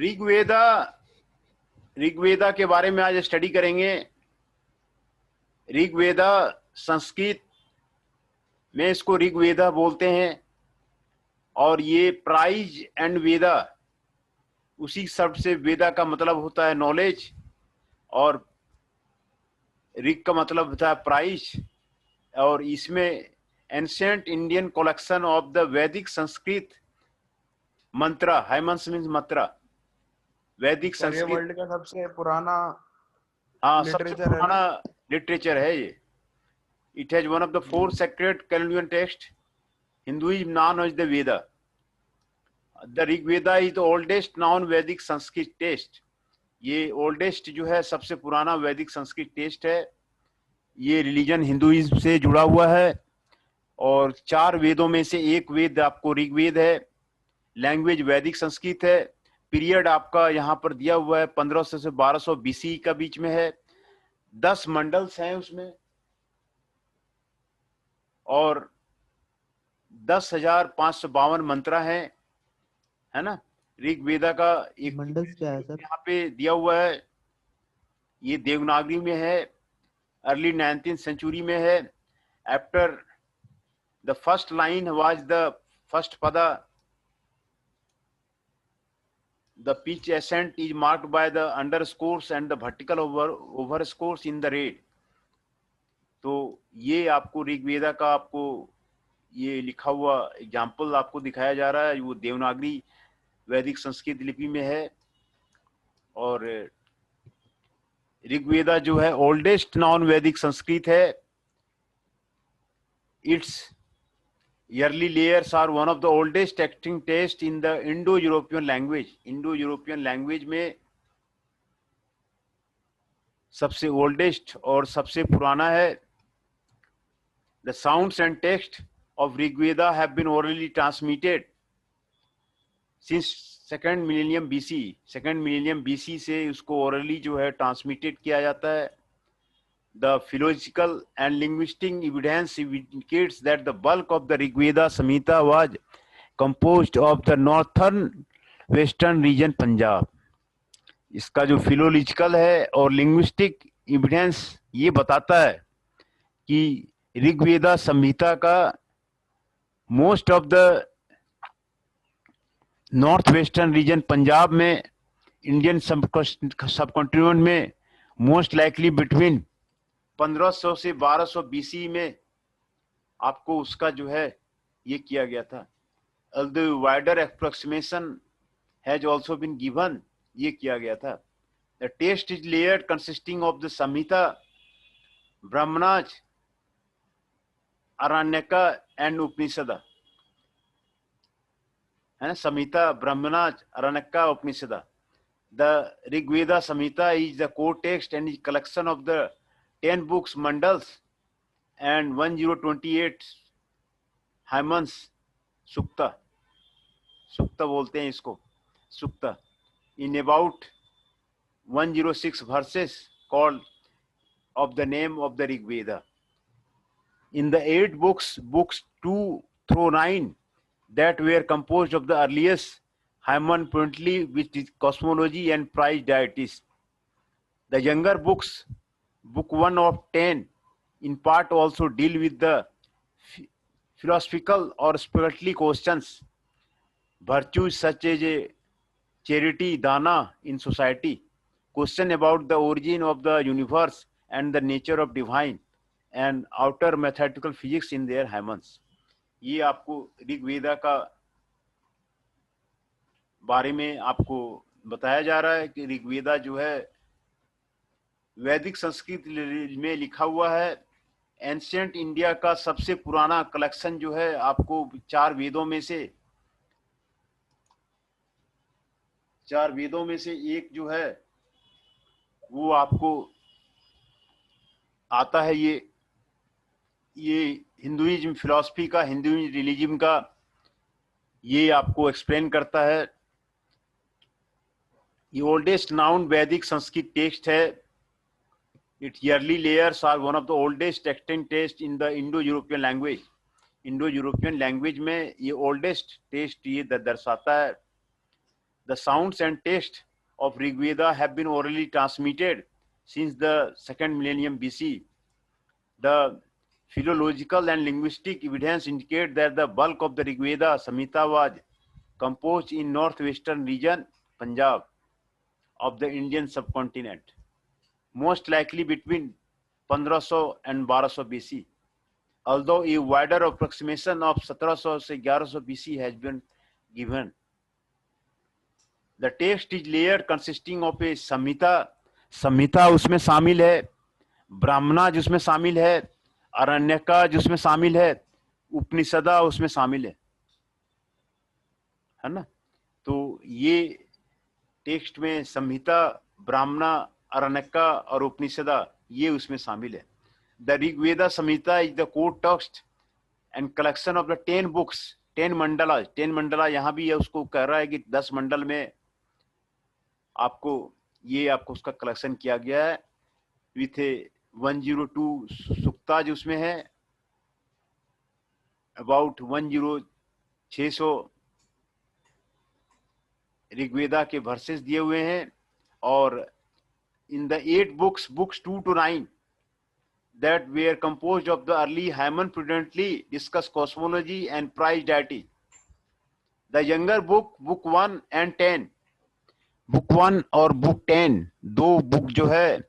ऋग्वेदा, ऋग्वेदा के बारे में आज स्टडी करेंगे। ऋग्वेदा संस्कृत में इसको ऋग्वेदा बोलते हैं और ये प्राइज एंड वेदा, उसी शब्द से वेदा का मतलब होता है नॉलेज और ऋग का मतलब होता है प्राइज। और इसमें ancient Indian collection of the वैदिक संस्कृत मंत्रा, हाइमन्स मीन्स मंत्रा, वैदिक संस्कृत वर्ल्ड का सबसे पुराना सबसे पुराना लिटरेचर है ये। It has one of the 4 sacred Chaldean text. Hinduism known as the Veda. The Rig Veda is the oldest known Vedic Sanskrit text. ये ओल्डेस्ट जो है सबसे पुराना वैदिक संस्कृत टेक्स्ट है। ये रिलीजन हिंदुइज्म से जुड़ा हुआ है और 4 वेदों में से एक वेद आपको ऋग्वेद है। लैंग्वेज वैदिक संस्कृत है। पीरियड आपका यहाँ पर दिया हुआ है 1500 से 1200 BC का बीच में है। 10 मंडल्स हैं उसमें और 10,552 मंत्रा है ना। ऋग्वेदा का एक मंडल्स क्या है सर? यहाँ पे दिया हुआ है, ये देवनागरी में है, अर्ली 19th सेंचुरी में है। After the first line was the first पदा, the pitch ascent is marked by the underscores and the vertical overscores in the red. तो ये आपको ऋग्वेदा का आपको ये लिखा हुआ एग्जाम्पल आपको दिखाया जा रहा है, वो देवनागरी वैदिक संस्कृत लिपि में है। और ऋग्वेदा जो है ओल्डेस्ट नॉन वैदिक संस्कृत है। It's yearly layers are one of the oldest texting text in the Indo-European language. Indo-European language में सबसे oldest और सबसे पुराना है। The sounds and text of Rigveda have been orally transmitted since second millennium BC. Second millennium BC से उसको orally जो है transmitted किया जाता है। The philological and linguistic evidence indicates that the bulk of the Rigveda Samhita was composed of the northern western region Punjab. इसका जो philological है और linguistic evidence ये बताता है कि ऋग्वेदा संहिता का most of the north western region Punjab में, इंडियन सबकॉन्टिनेंट में मोस्ट लाइकली बिटवीन 1500 से 1200 BC में आपको उसका जो है ये किया गया था। although wider approximation has also been given, ये किया गया था। The text is layered consisting of the Samhita, Brahmanas, Aranyaka and Upanishad, है ना। संहिता, ब्राह्मणाज, अरण्यका, उपनिषद। The Rigveda Samhita is the core text and is collection of the 10 books, mandals and 1028 hymns, sukta, sukta बोलते हैं इसको, sukta, in about 106 verses called of the name of the Rigveda. In the 8 books, books 2 through 9, that were composed of the earliest hymen pointedly with cosmology and prize deities. The younger books, book 1 of 10, in part also deal with the philosophical or spiritual questions, virtues such as charity, dana in society, question about the origin of the universe and the nature of divine, and outer mathematical physics in their hymens. ये आपको ऋग्वेदा का बारे में आपको बताया जा रहा है कि ऋग्वेदा जो है वैदिक संस्कृत में लिखा हुआ है। एंशिएंट इंडिया का सबसे पुराना कलेक्शन जो है आपको 4 वेदों में से एक जो है वो आपको आता है। ये हिंदुइज्म फिलॉसफी का, हिंदुइज्म रिलीजन का ये आपको एक्सप्लेन करता है। ये oldest known Vedic Sanskrit text है। Its early layers are one of the oldest texting text in the Indo European language. Indo European language में ये ओल्डेस्ट टेक्स्ट ये दर्शाता है। The sounds and text of Rig Veda have been orally transmitted since the 2nd millennium BC. The philological and linguistic evidence indicate that the bulk of the Rig Veda Samhita was composed in northwestern region, Punjab, of the Indian subcontinent, most likely between 1500 and 1200 BC, although a wider approximation of 1700 से 1100 BC has been given. The text is layered consisting of a samhita, संहिता उसमें शामिल है, ब्राह्मणा जिसमें शामिल है, अरण्यका जिसमें शामिल है, उपनिषदा उसमें शामिल है ना। तो ये टेक्स्ट में संहिता, ब्राह्मणा, अरण्यका और उपनिषदा ये उसमें शामिल है। The Rigveda Samhita is the core text and collection of the 10 books, 10 Mandla. 10 Mandla यहाँ भी उसको कह रहा है कि 10 मंडल में आपको उसका कलेक्शन किया गया है विथ 102 सुक्ता जो उसमें है, अबाउट 600 ऋग्वेदा के वर्सेस दिए हुए हैं। और in the 8 books 2 to 9 that were composed of the early Haman prudently discuss cosmology and price deity. The younger book 1 and 10, book 1 और बुक 10 दो बुक जो है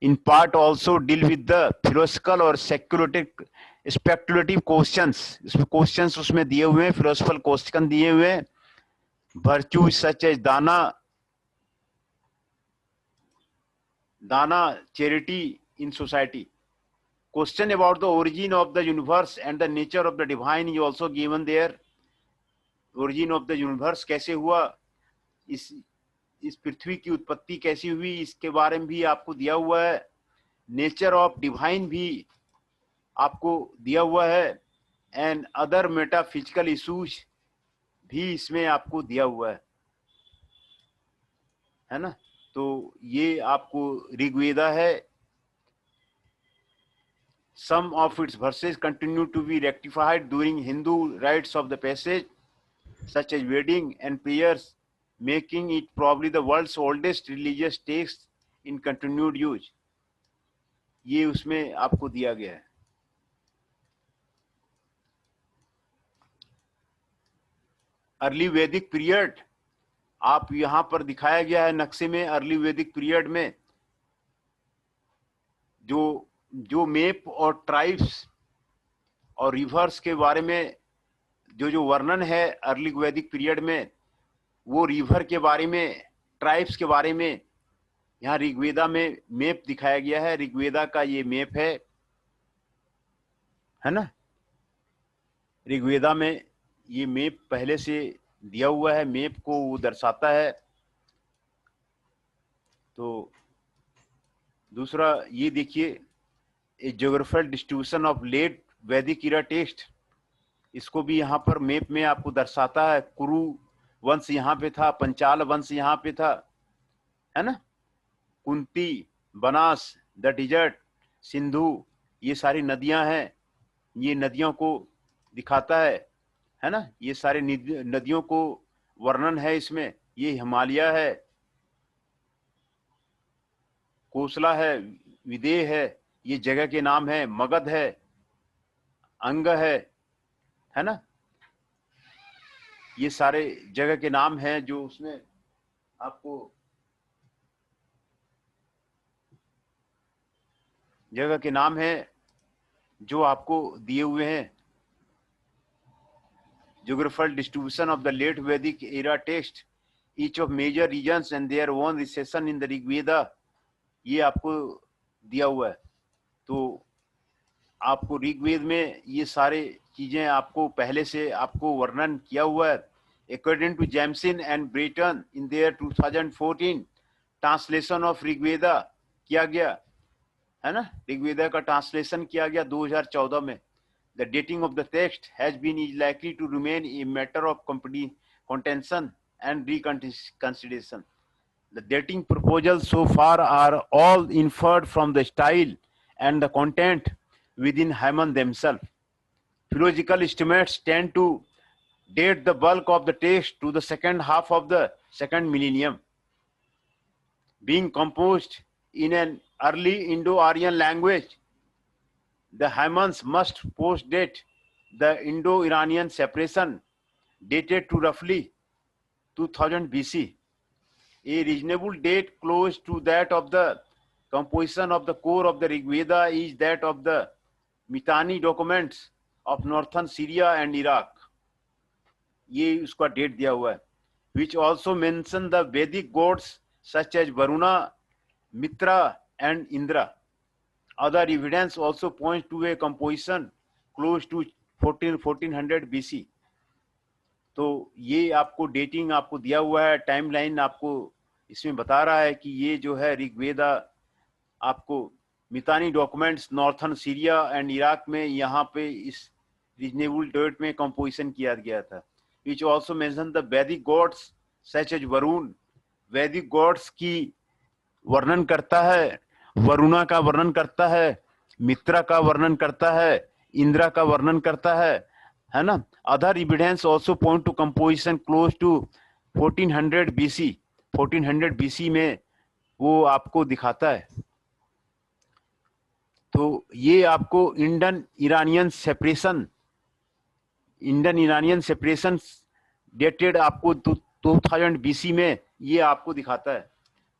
in part also deal with the philosophical और speculative questions. इसमें questions उसमें दिए हुए हैं, फिलोसफिकल क्वेश्चन दिए हुए हैं, virtue such as dana charity in society, question about the origin of the universe and the nature of the divine is also given there. Origin of the universe कैसे हुआ, इस पृथ्वी की उत्पत्ति कैसी हुई, इसके बारे में भी आपको दिया हुआ है। नेचर ऑफ डिवाइन भी आपको दिया हुआ है एंड अदर मेटाफिजिकल इश्यूज भी इसमें आपको दिया हुआ है ना। तो ये आपको ऋग्वेदा है। Some of its verses continue to be rectified during Hindu rites of the passage, such as wedding and prayers, making it probably the world's oldest religious text in continued use. ये उसमें आपको दिया गया है। अर्ली वैदिक period आप यहां पर दिखाया गया है नक्शे में। अर्ली वैदिक पीरियड में जो मैप और ट्राइब्स और रिवर्स के बारे में जो वर्णन है अर्ली वैदिक पीरियड में, वो रिवर के बारे में, ट्राइब्स के बारे में यहाँ ऋग्वेदा में मैप दिखाया गया है। ऋग्वेदा का ये मैप है ना। ऋग्वेदा में ये मैप पहले से दिया हुआ है, मैप को वो दर्शाता है। तो दूसरा ये देखिए, ए ज्योग्राफिकल डिस्ट्रीब्यूशन ऑफ लेट वैदिक इरा टेक्स्ट, इसको भी यहाँ पर मैप में आपको दर्शाता है। कुरु वंश यहाँ पे था, पंचाल वंश यहाँ पे था, है ना। कुंती, बनास, द डिजर्ट, सिंधु, ये सारी नदियां हैं। ये नदियों को दिखाता है ना। ये सारे नदियों को वर्णन है इसमें। ये हिमालय है, कोसला है, विदेह है, ये जगह के नाम है। मगध है, अंग है ना। ये सारे जगह के नाम हैं जो उसमें आपको जगह के नाम हैं जो आपको दिए हुए हैं। Geographical distribution of the late Vedic era text, each of major regions and their own recession in the Rig Veda, ये आपको दिया हुआ है। तो आपको ऋग्वेद में ये सारे चीजें आपको पहले से आपको वर्णन किया हुआ है। According to Jamsin and Brayton in their 2014 translation of Rigveda किया गया है ना। ऋग्वेदा का ट्रांसलेशन किया गया 2014 में। The dating of the text has been is likely to remain a matter of contention and reconsideration. The dating proposals so far are all inferred from the style and the content within Haman themselves. Philological estimates tend to date the bulk of the text to the second half of the second millennium, being composed in an early Indo-Aryan language. The Hymens must post-date the Indo-Iranian separation, dated to roughly 2000 BC. A reasonable date close to that of the composition of the core of the Rig Veda is that of the Mitanni documents of northern Syria and Iraq. ये उसका date दिया हुआ है. Which also mention the Vedic gods such as Varuna, Mitra and Indra. Other evidence also points to a composition close to 1400 BC. तो ये आपको dating आपको दिया हुआ है, टाइमलाइन आपको इसमें बता रहा है कि ये जो है ऋग्वेदा आपको Mitanni documents northern Syria and Iraq में यहाँ पे इस रीजनेबल डेट में कंपोजिशन किया गया था. विच ऑल्सो मेंशन द वैदिक गॉड्स सच एज वरुण. वैदिक गॉड्स की वर्णन करता है, वरुणा का वर्णन करता है, मित्रा का वर्णन करता है, इंद्रा का वर्णन करता है ना. Other evidence also point to composition close to 1400 BC. 1400 BC में वो आपको दिखाता है. तो ये आपको इंडियन इरानियन सेपरेशन डेटेड आपको 2000 BC में ये आपको दिखाता है.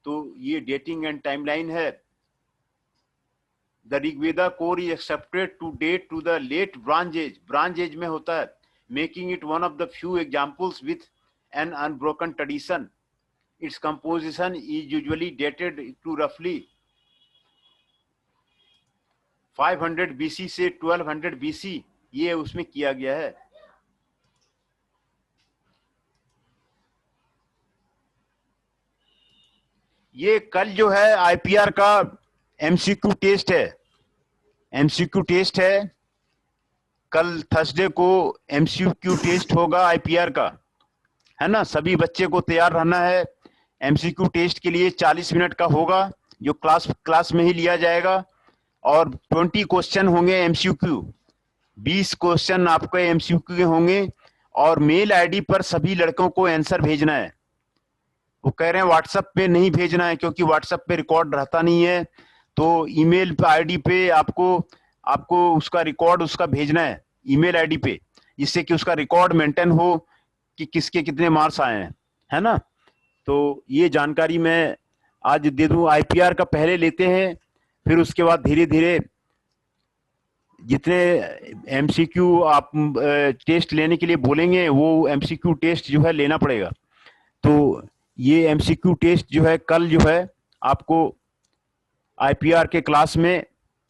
तो ये डेटिंग एंड टाइमलाइन है. The Rig Veda core is accepted to date to the late Bronze Age. Bronze Age में होता है, making it one of the few examples with an unbroken tradition. Its composition is usually dated to roughly 500 BC से 1200 BC. ये उसमें किया गया है. ये कल जो है आईपीआर का एमसीक्यू टेस्ट है. एमसीक्यू टेस्ट है कल थर्सडे को. एमसीक्यू टेस्ट होगा आईपीआर का, है ना. सभी बच्चे को तैयार रहना है. एमसीक्यू टेस्ट के लिए 40 मिनट का होगा, जो क्लास में ही लिया जाएगा. और 20 क्वेश्चन होंगे एमसीक्यू. 20 क्वेश्चन आपके एमसीक्यू होंगे. और मेल आईडी पर सभी लड़कों को आंसर भेजना है. वो कह रहे हैं व्हाट्सएप पे नहीं भेजना है, क्योंकि व्हाट्सएप पे रिकॉर्ड रहता नहीं है. तो ईमेल आईडी पे आपको उसका रिकॉर्ड उसका भेजना है ईमेल आईडी पे, जिससे कि उसका रिकॉर्ड मेंटेन हो कि किसके कितने मार्क्स आए हैं, है ना. तो ये जानकारी मैं आज दे दूं. आईपीआर का पहले लेते हैं, फिर उसके बाद धीरे धीरे जितने एमसीक्यू आप टेस्ट लेने के लिए बोलेंगे वो एमसीक्यू टेस्ट जो है लेना पड़ेगा. तो ये एमसीक्यू टेस्ट जो है कल जो है आपको आईपीआर के क्लास में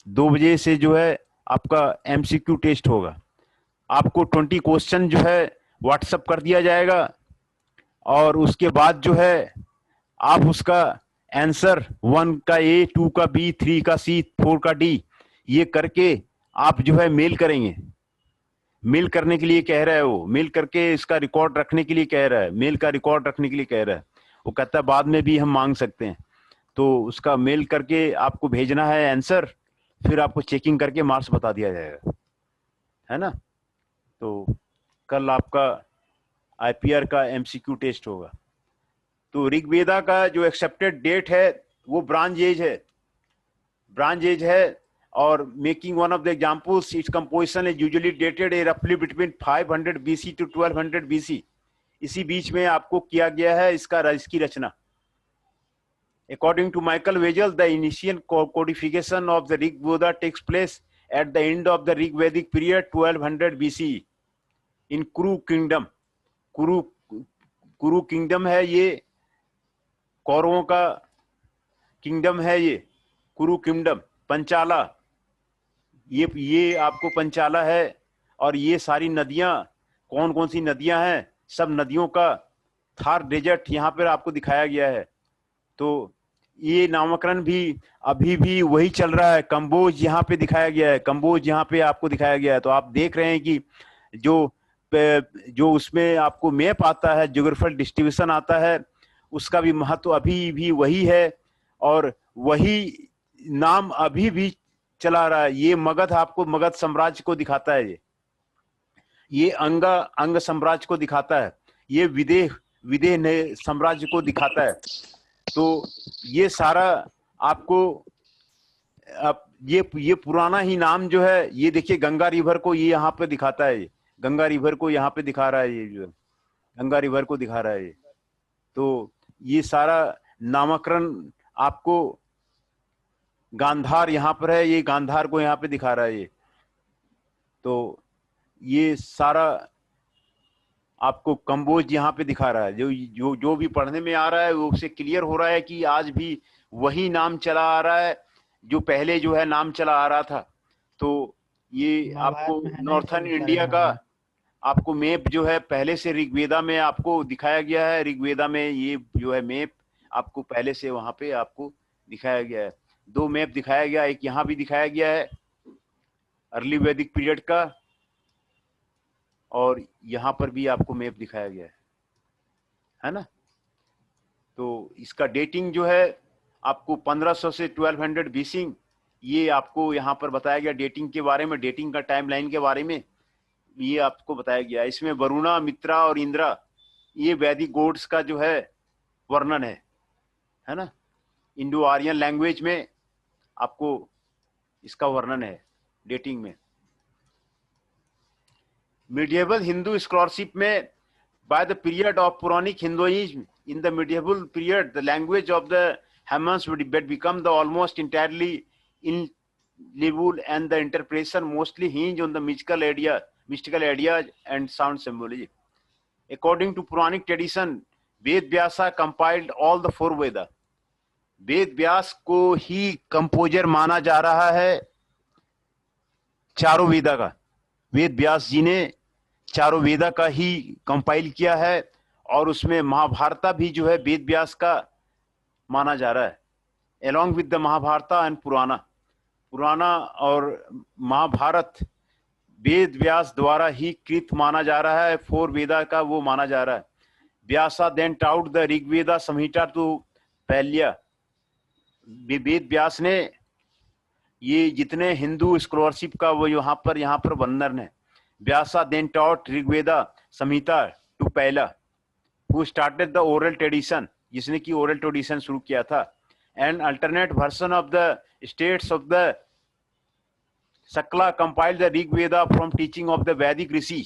2 बजे से जो है आपका एमसीक्यू टेस्ट होगा. आपको 20 क्वेश्चन जो है व्हाट्सएप कर दिया जाएगा. और उसके बाद जो है आप उसका आंसर 1 का ए, 2 का बी, 3 का सी, 4 का डी ये करके आप जो है मेल करेंगे. मेल करने के लिए कह रहा है वो. मेल करके इसका रिकॉर्ड रखने के लिए कह रहा है. मेल का रिकॉर्ड रखने के लिए कह रहा है. वो कहता है बाद में भी हम मांग सकते हैं. तो उसका मेल करके आपको भेजना है आंसर, फिर आपको चेकिंग करके मार्क्स बता दिया जाएगा, है ना. तो कल आपका आईपीआर का एमसीक्यू टेस्ट होगा. तो ऋग्वेदा का जो एक्सेप्टेड डेट है वो ब्रॉन्ज एज है. और making one of the examples, its composition is usually dated रफली बिटवीन 500 BC टू 1200 BC. इसी बीच में आपको किया गया है इसकी रचना. According to Michael Wegel, the initial codification of the Rig Veda takes place at the end of the Rig Vedic period 1200 BC in Kuru Kingdom. कुरु kingdom है ये, कौरवों का किंगडम है ये कुरु किंगडम. पंचाला, ये आपको पंचाला है. और ये सारी नदियां कौन कौन सी नदियां हैं, सब नदियों का थार डेजर्ट यहाँ पर आपको दिखाया गया है. तो ये नामकरण भी अभी भी वही चल रहा है. कंबोज यहाँ पे दिखाया गया है, कंबोज यहाँ पे आपको दिखाया गया है. तो आप देख रहे हैं कि जो उसमें आपको मैप आता है, ज्योग्राफिकल डिस्ट्रीब्यूशन आता है, उसका भी महत्व अभी भी वही है. और वही नाम अभी भी चला रहा है. ये मगध, आपको मगध साम्राज्य को दिखाता है. ये अंग साम्राज्य को दिखाता है, ये विदेह विदेह साम्राज्य को दिखाता है। तो ये सारा आपको अब ये पुराना ही नाम जो है, ये देखिए गंगा रिवर को ये यहाँ पे दिखाता है, ये गंगा रिवर को यहाँ पे दिखा रहा है, ये जो गंगा रिवर को दिखा रहा है ये। तो ये सारा नामकरण आपको गांधार यहाँ पर है, ये गांधार को यहाँ पे दिखा रहा है ये। तो ये सारा आपको कंबोज यहाँ पे दिखा रहा है, जो भी पढ़ने में आ रहा है वो उससे क्लियर हो रहा है कि आज भी वही नाम चला आ रहा है जो पहले जो है नाम चला आ रहा था। तो ये आपको नॉर्थर्न इंडिया का आपको मैप जो है पहले से ऋग्वेदा में आपको दिखाया गया है, ऋग्वेदा में ये जो है मैप आपको पहले से वहां पे आपको दिखाया गया है। दो मैप दिखाया गया, एक यहाँ भी दिखाया गया है अर्ली वैदिक पीरियड का, और यहाँ पर भी आपको मैप दिखाया गया है ना। तो इसका डेटिंग जो है आपको 1500 से 1200 बीसी, ये आपको यहाँ पर बताया गया डेटिंग के बारे में, डेटिंग का टाइमलाइन के बारे में ये आपको बताया गया। इसमें वरुणा, मित्रा और इंद्रा ये वैदिक गॉड्स का जो है वर्णन है ना। इंडो आर्यन लैंग्वेज में आपको इसका वर्णन है डेटिंग में। medieval Hindu scholarship में by the period of Puranic Hinduism, in the medieval period, the language of the Hamans would become the almost entirely intelligible, and the interpretation mostly hinge on the mystical ideas and sound symbology. According to Puranic tradition, Ved Vyasa compiled all the four Veda. Ved Vyas को ही composer माना जा रहा है चारों वेदा का। वेद व्यास जी ने चारों वेदा का ही कंपाइल किया है, और उसमें महाभारता भी जो है वेद व्यास का माना जा रहा है, along with the Mahabharata and पुराना और महाभारत वेद व्यास द्वारा ही कृत माना जा रहा है, फोर वेदा का वो माना जा रहा है। Vyasa then taught the Rigveda Samhita to Paila. Veda Vyasa ने ये जितने हिंदू स्कॉलरशिप का वो यहाँ पर वर्णन है। Vyasa then taught Rigveda Samhita to Paila, who started the oral tradition, जिसने की ओरल ट्रेडिशन शुरू किया था, and alternate version of the states of the Sakala compiled the Rigveda from teaching of the Vedic rishi,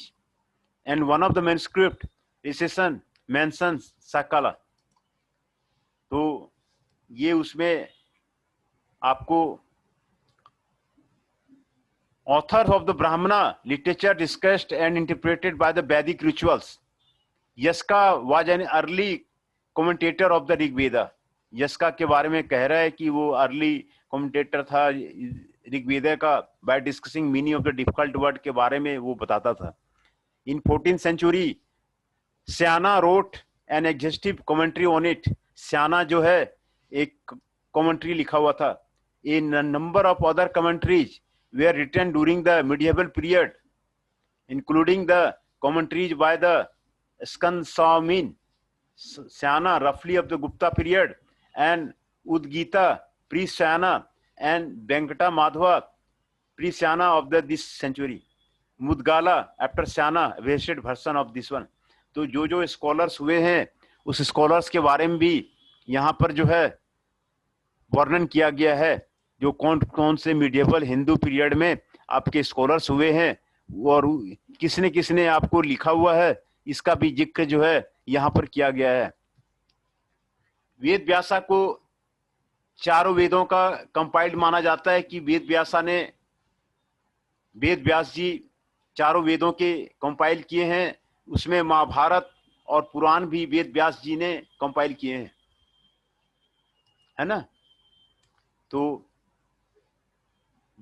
and one of the manuscript recension mentions Sakala. तो ये उसमें आपको authors of the Brahmana literature discussed and interpreted by the Vedic rituals. Yaska was an early commentator of the Rig Veda. यस्का के बारे में कह रहा है कि वो अर्ली कमेंटेटर था ऋग्वेदा का, by discussing meaning of the difficult word के बारे में वो बताता था। In 14th century Sayana wrote an exhaustive commentary on it. Sayana जो है एक कमेंट्री लिखा हुआ था। A number of other commentaries were written during the medieval period, including the commentaries by the Skansamin Syana roughly of the Gupta period, and Udgita pre-Syana, and Venkata Madhava pre-Syana of this century. Mudgala after Syana wasted version of this one. तो जो scholars हुए हैं उस scholars के बारे में भी यहाँ पर जो है वर्णन किया गया है, जो कौन से मीडिएवल हिंदू पीरियड में आपके स्कॉलर्स हुए हैं और किसने आपको लिखा हुआ है, इसका भी जिक्र जो है यहाँ पर किया गया है। वेद व्यासा को चारों वेदों का कंपाइल्ड माना जाता है कि वेद व्यास जी चारों वेदों के कंपाइल किए हैं। उसमें महाभारत और पुराण भी वेद व्यास जी ने कंपाइल किए हैं, है ना। तो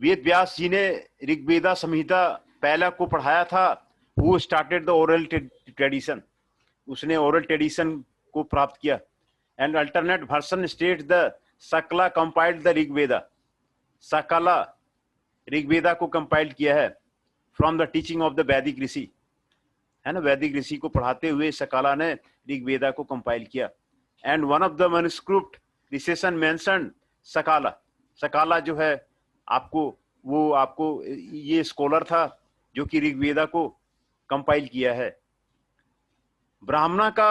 वेद व्यास जी ने ऋग्वेदा संहिता पहला को पढ़ाया था। वो स्टार्टेड द ओरल ट्रेडिशन, उसने ओरल ट्रेडिशन को प्राप्त किया। And alternate version state the Sakala compiled the Rigveda, Sakala Rigveda को कंपाइल्ड किया है from the teaching of the Vedic rishi, है ना। वैदिक ऋषि को पढ़ाते हुए सकला ने ऋग्वेदा को कंपाइल किया। And one of the manuscript recession mentioned सकला। सकला जो है आपको ये स्कॉलर था जो कि ऋग्वेदा को कंपाइल किया है। ब्राह्मणा का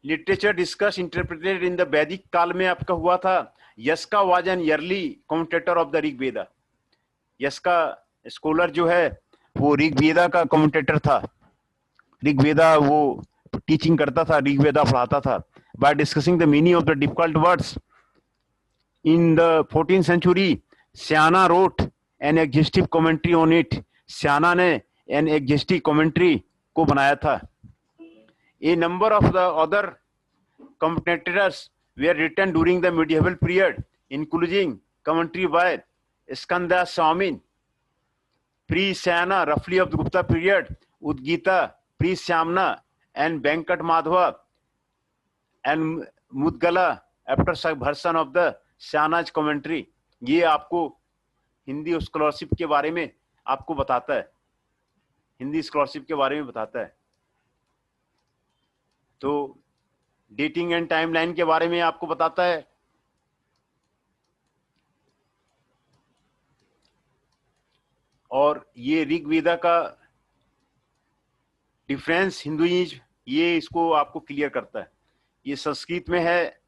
literature discuss interpreted in the Vedic काल में आपका हुआ था। Yaska was an early commentator of the Rigveda. Yaska scholar जो है वो ऋग्वेदा का कमेंटेटर था। ऋग्वेदा वो टीचिंग करता था, ऋग्वेदा पढ़ाता था। By discussing the meaning of the difficult words in the 14th century, Sayana wrote an exhaustive commentary on it. Sayana ने एन एग्जिस्टिव कमेंट्री को बनाया था। A number of the other commentators were written during the medieval period, including commentary by Skanda Swamin, pre-Syana, roughly of the Gupta period, Udgita, pre-Syamna, and Venkat Madhava, and Mudgala, after version of the Syana's commentary. ये आपको Hindi scholarship के बारे में आपको बताता है, Hindi scholarship के बारे में बताता है। तो डेटिंग एंड टाइमलाइन के बारे में आपको बताता है। और ये ऋग्वेदा का डिफरेंस हिंदुइज्म, ये इसको आपको क्लियर करता है। ये संस्कृत में है,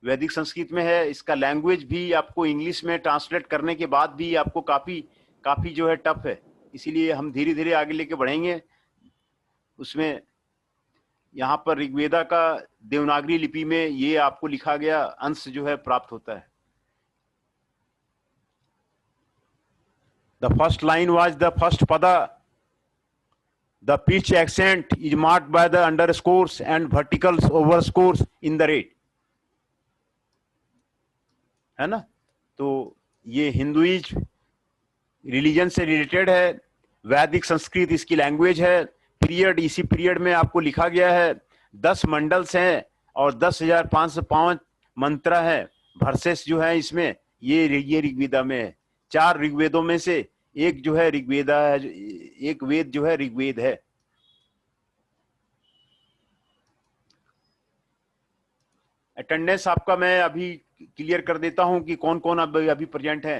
वैदिक संस्कृत में है। इसका लैंग्वेज भी आपको इंग्लिश में ट्रांसलेट करने के बाद भी आपको काफी जो है टफ है। इसीलिए हम धीरे धीरे आगे लेके बढ़ेंगे। उसमें यहाँ पर ऋग्वेदा का देवनागरी लिपि में ये आपको लिखा गया अंश जो है प्राप्त होता है। The first line was the first pada, the pitch accent is marked by the underscores and vertical overscores in the red, है ना। तो ये हिंदुइज्म रिलीजन से रिलेटेड है, वैदिक संस्कृत इसकी लैंग्वेज है। पीरियड, इसी पीरियड में आपको लिखा गया है। 10 मंडल्स हैं और 10,505 मंत्र है, वर्सेस जो है इसमें ये ऋग्वेदा में है। 4 ऋग्वेदों में से एक जो है ऋग्वेदा है, एक वेद जो है ऋग्वेद है। अटेंडेंस आपका मैं अभी क्लियर कर देता हूं कि कौन कौन अभी प्रेजेंट है।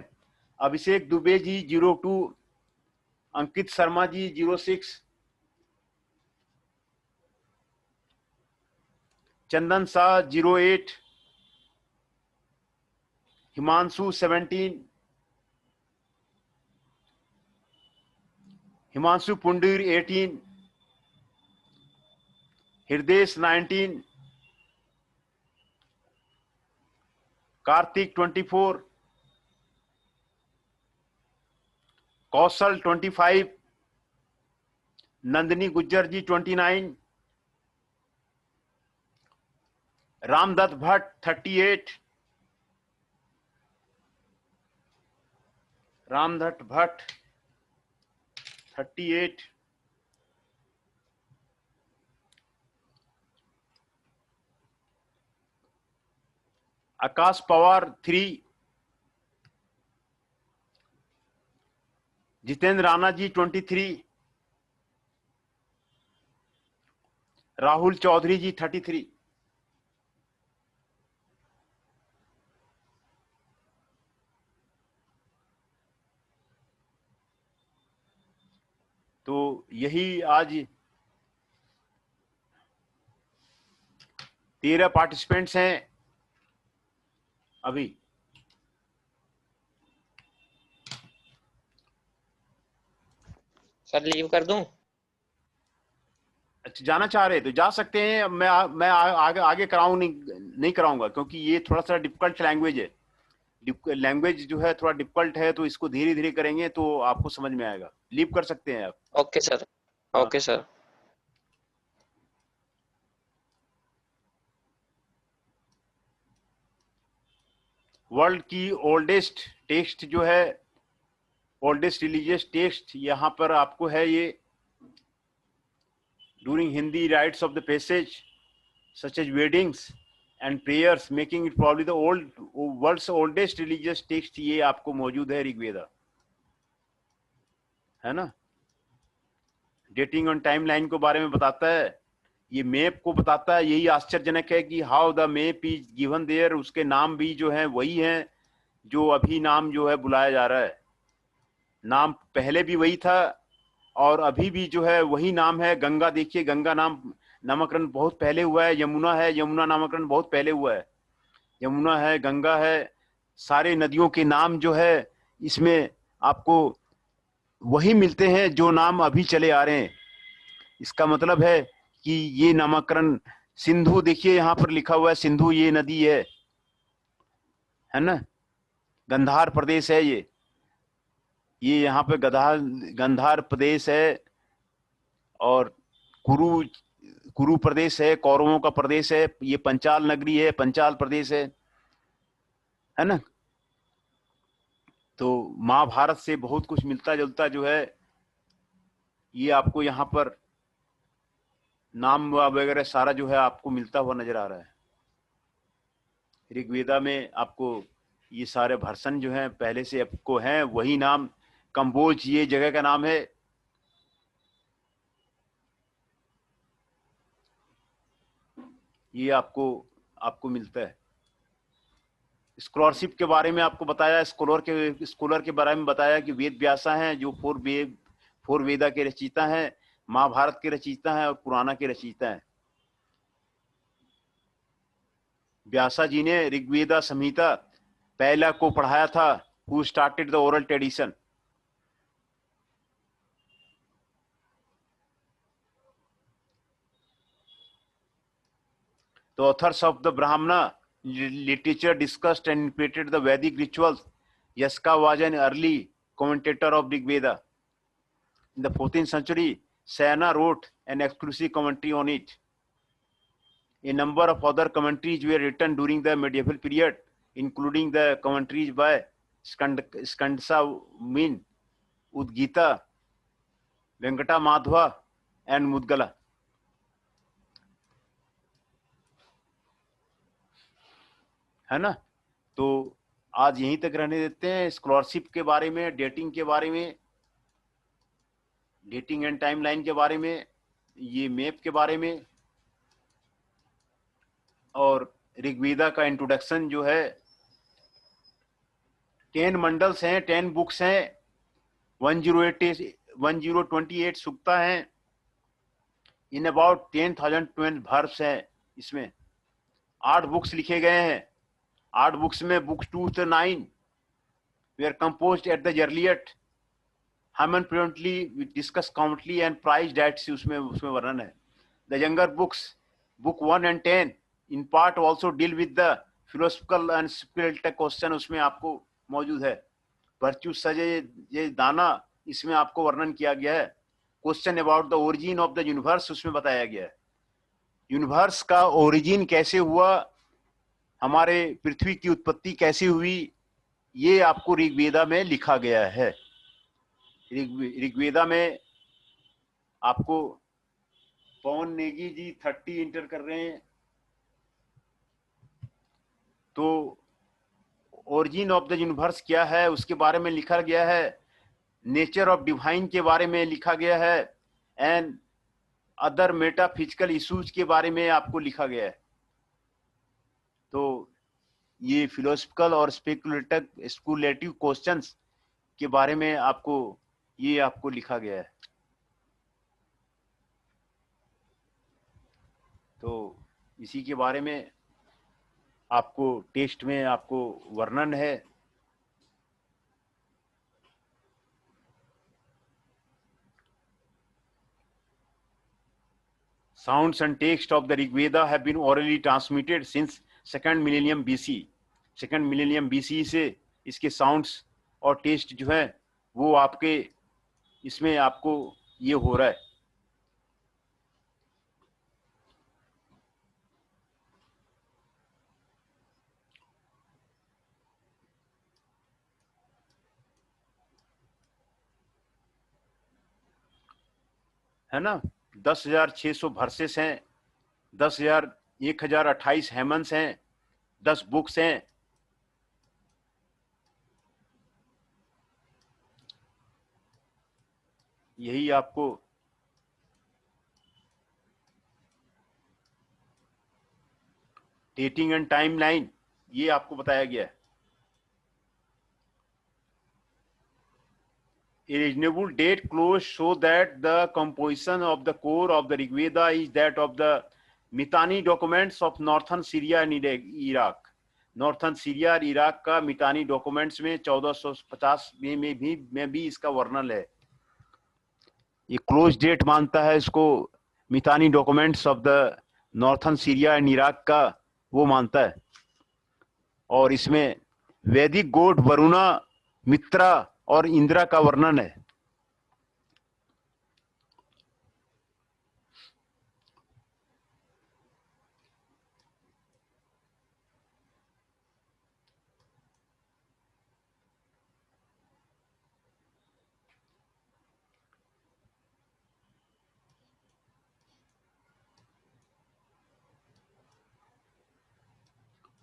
अभिषेक दुबे जी 02, अंकित शर्मा जी 06, चंदन शाह 08, हिमांशु 17, हिमांशु पुंडीर 18, हृदय 19, कार्तिक 24, कौशल 25, नंदिनी गुज्जर जी 29, रामदत्त भट्ट 38, रामदत्त भट्ट 38, आकाश पवार 3, जितेंद्र राणा जी 23, राहुल चौधरी जी 33। तो यही आज 13 पार्टिसिपेंट्स हैं अभी। सर लीव कर दूं? अच्छा, जाना चाह रहे तो जा सकते हैं। मैं आगे कराऊं नहीं कराऊंगा, क्योंकि ये थोड़ा सा डिफिकल्ट लैंग्वेज है। लैंग्वेज जो है थोड़ा डिफिकल्ट है, तो इसको धीरे धीरे करेंगे तो आपको समझ में आएगा। लीव कर सकते हैं आप। Okay sir, okay sir. World की ओल्डेस्ट टेक्स्ट जो है, ओल्डेस्ट रिलीजियस टेक्स्ट यहाँ पर आपको है ये during Hindi rites of the passage such as weddings and prayers, making it probably the world's oldest religious text। ये आपको मौजूद है ऋग्वेदा, है ना। डेटिंग और टाइम लाइन को बारे में बताता है, ये मैप को बताता है। यही आश्चर्यजनक है कि how the map is given there, उसके नाम भी जो है वही हैं जो अभी नाम जो है बुलाया जा रहा है। नाम पहले भी वही था और अभी भी जो है वही नाम है। गंगा देखिए, गंगा नामकरण बहुत पहले हुआ है। यमुना है, यमुना नामकरण बहुत पहले हुआ है। यमुना है, गंगा है, सारे नदियों के नाम जो है इसमें आपको वही मिलते हैं जो नाम अभी चले आ रहे हैं। इसका मतलब है कि ये नामकरण, सिंधु देखिए यहाँ पर लिखा हुआ है, सिंधु ये नदी है ना, गंधार प्रदेश है ये यहाँ पे गंधार प्रदेश है। और कुरु कुरु प्रदेश है, कौरवों का प्रदेश है। ये पंचाल नगरी है, पंचाल प्रदेश है ना। तो महाभारत से बहुत कुछ मिलता जुलता जो है ये आपको यहाँ पर नाम वगैरह सारा जो है आपको मिलता हुआ नजर आ रहा है। ऋग्वेदा में आपको ये सारे भर्सन जो हैं पहले से आपको हैं, वही नाम। कंबोज ये जगह का नाम है। ये आपको मिलता है। स्कॉलरशिप के बारे में आपको बताया, स्कॉलर के बारे में बताया कि वेद व्यासा हैं जो फोर वेदा के रचयिता हैं, महाभारत के रचयिता हैं और पुराना के रचयिता हैं। व्यासा जी ने ऋग्वेदा संहिता पहला को पढ़ाया था, who started the oral tradition. The authors of the Brahmana literature discussed and interpreted the Vedic rituals. Yaska was an early commentator of Rig Veda. In the 14th century, Sayana wrote an exclusive commentary on it. A number of other commentaries were written during the medieval period, including the commentaries by Skandasa Min, Udgita, Venkata Madhva, and Mudgala. है ना। तो आज यहीं तक रहने देते हैं। Scholarship के बारे में, डेटिंग के बारे में, डेटिंग एंड टाइमलाइन के बारे में, ये मैप के बारे में, और ऋग्वेदा का इंट्रोडक्शन जो है। 10 मंडल्स हैं, 10 बुक्स हैं, 1028 सूक्ता हैं, इन अबाउट 10,012 वर्ब्स हैं। इसमें 8 बुक्स लिखे गए हैं। 8 बुक्स में books 2 to 9 were composed at the earliest Haman predominantly we discuss commonly and price dates उसमें वर्णन है। The younger books, book 1 and 10 in part also deal with the philosophical and spiritual question उसमें आपको मौजूद है। virtue सजे ये दाना इसमें आपको वर्णन किया गया है। Question about the origin of the universe उसमें बताया गया है। यूनिवर्स का ओरिजिन कैसे हुआ, हमारे पृथ्वी की उत्पत्ति कैसे हुई, ये आपको ऋग्वेदा में लिखा गया है। ऋग्वेदा में आपको पवन नेगी जी 30 इंटर कर रहे हैं। तो ओरिजिन ऑफ द यूनिवर्स क्या है उसके बारे में लिखा गया है। नेचर ऑफ डिवाइन के बारे में लिखा गया है। एंड अदर मेटाफिजिकल इश्यूज के बारे में आपको लिखा गया है। तो ये फिलोसफिकल और स्पेकुलेटिव क्वेश्चंस के बारे में आपको लिखा गया है। तो इसी के बारे में आपको टेस्ट में आपको वर्णन है। Sounds and text of the Rig Veda have been orally transmitted since 2nd millennium BC. 2nd millennium BC से इसके साउंड्स और टेस्ट जो है वो आपके इसमें आपको ये हो रहा है ना। 10,600 वर्सेस हैं, 1028 हेमन्स हैं, 10 बुक्स हैं। यही आपको डेटिंग एंड टाइमलाइन ये आपको बताया गया है। A reasonable date close show that the composition of the core of the Rig Veda is that of the Mitanni documents of northern Syria and Iraq. Northern Syria और Iraq का मितानी documents में 1450 में भी इसका वर्णन है. ये क्लोज डेट मानता है इसको, Mitanni documents of the northern Syria and Iraq का वो मानता है. और इसमें वैदिक गॉड वरुणा, मित्रा और इंद्रा का वर्णन है.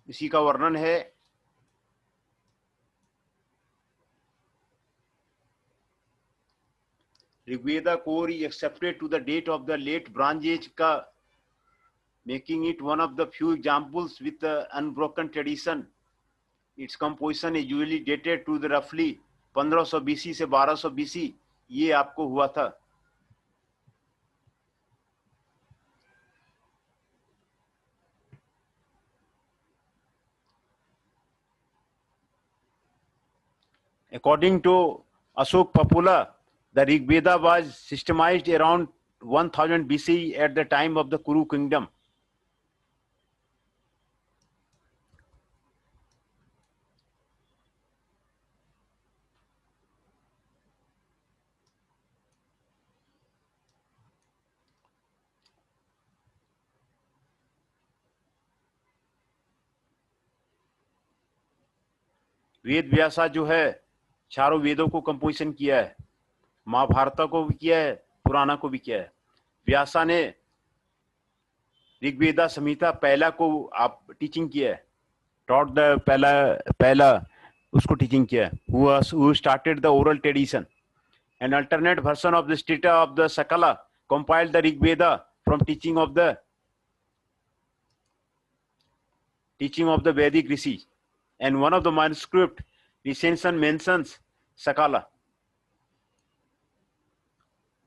इसी का वर्णन है. Rigveda core is accepted to the date of the late Bronze Age का, making it one of the few examples with the unbroken tradition. Its composition is usually dated to the roughly 1500 BC से 1200 BC. ये आपको हुआ था. According to Ashok Papula, the Rig Veda was systemized around 1000 BC at the time of the Kuru kingdom. वेद व्यासा जो है चारों वेदों को कंपोजिशन किया है, महाभारत को भी किया है, पुराना को भी किया है. व्यासा ने ऋग्वेदा संहिता पहला को आप टीचिंग किया है, टॉट द पहला उसको टीचिंग किया है. who started the oral tradition. An alternate version of the Strita of the Sakala compiled the Rig Veda from teaching of the Vedic Rishi, and one of the manuscript recension mentions Sakala.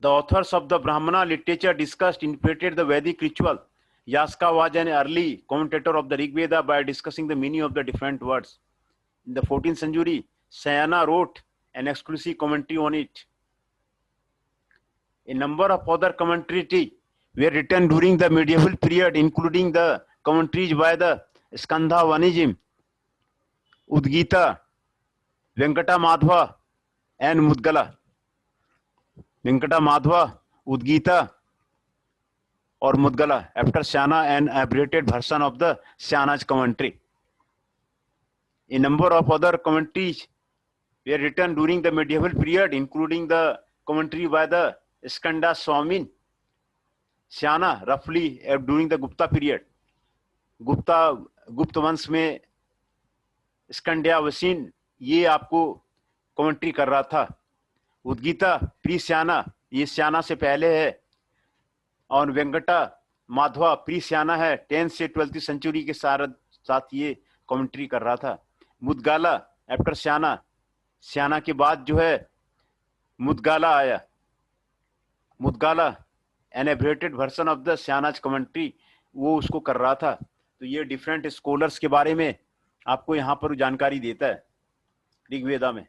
The authors of the Brahmana literature discussed interpreted the Vedic ritual. Yaska was an early commentator of the Rig Veda by discussing the meaning of the different words. In the 14th century, Sayana wrote an exclusive commentary on it. A number of other commentaries were written during the medieval period, including the commentaries by the Skandha Vanijim, Udgita, Venkata Madhva, and Mudgala. Venkata Madhva, Udgita, or Mudgala, after Syana, an abbreviated version of the Syana's commentary. A number of other commentaries were written during the medieval period, including the commentary by the Skanda Swamin, Syana, roughly during the Gupta period. गुप्त वंश में स्कंड्या वसीन ये आपको commentary कर रहा था. उद्गीता pre श्याना, ये श्याना से पहले है. और वेंकटा माधवा प्री श्याना है, 10th से 12th सेंचुरी के साथ ये कमेंट्री कर रहा था. मुदगाला आफ्टर श्याना, श्याना के बाद जो है मुदगाला आया. Mudgala an abbreviated version of the Sayana's commentary, वो उसको कर रहा था. तो ये डिफरेंट स्कॉलर्स के बारे में आपको यहाँ पर जानकारी देता है ऋग्वेदा में.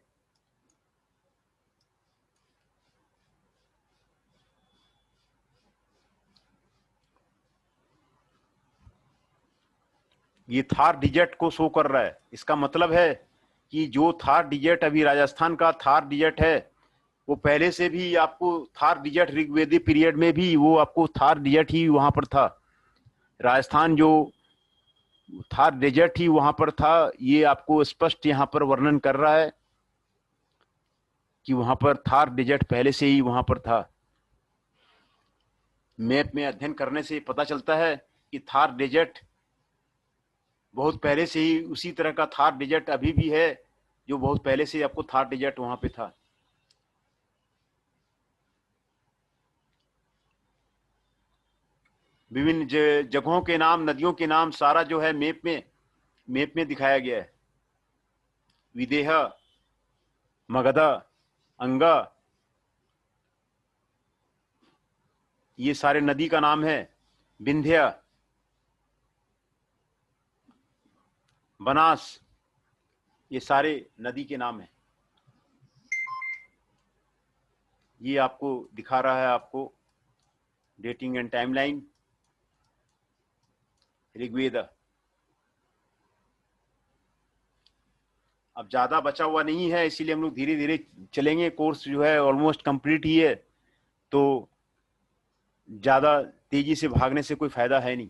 ये थार डिजिट को शो कर रहा है. इसका मतलब है कि जो थार डिजिट अभी राजस्थान का थार डिजिट है, वो पहले से भी आपको थार डिजिट ऋग्वेदी पीरियड में भी वो आपको थार डिजिट ही वहां पर था. राजस्थान जो थार डिजिट ही वहां पर था, ये आपको स्पष्ट यहाँ पर वर्णन कर रहा है कि वहां पर थार डिजिट पहले से ही वहां पर था. मैप में अध्ययन करने से पता चलता है कि थार डिजिट बहुत पहले से ही उसी तरह का थार डिजिट अभी भी है, जो बहुत पहले से आपको थार डिजिट वहां पे था. विभिन्न जगहों के नाम, नदियों के नाम सारा जो है मैप में दिखाया गया है. विदेह, मगधा, अंगा, ये सारे नदी का नाम है, विंध्य, बनास, ये सारे नदी के नाम हैं। ये आपको दिखा रहा है आपको डेटिंग एंड टाइमलाइन ऋग्वेद। अब ज्यादा बचा हुआ नहीं है, इसीलिए हम लोग धीरे धीरे चलेंगे। कोर्स जो है ऑलमोस्ट कंप्लीट ही है, तो ज्यादा तेजी से भागने से कोई फायदा है नहीं।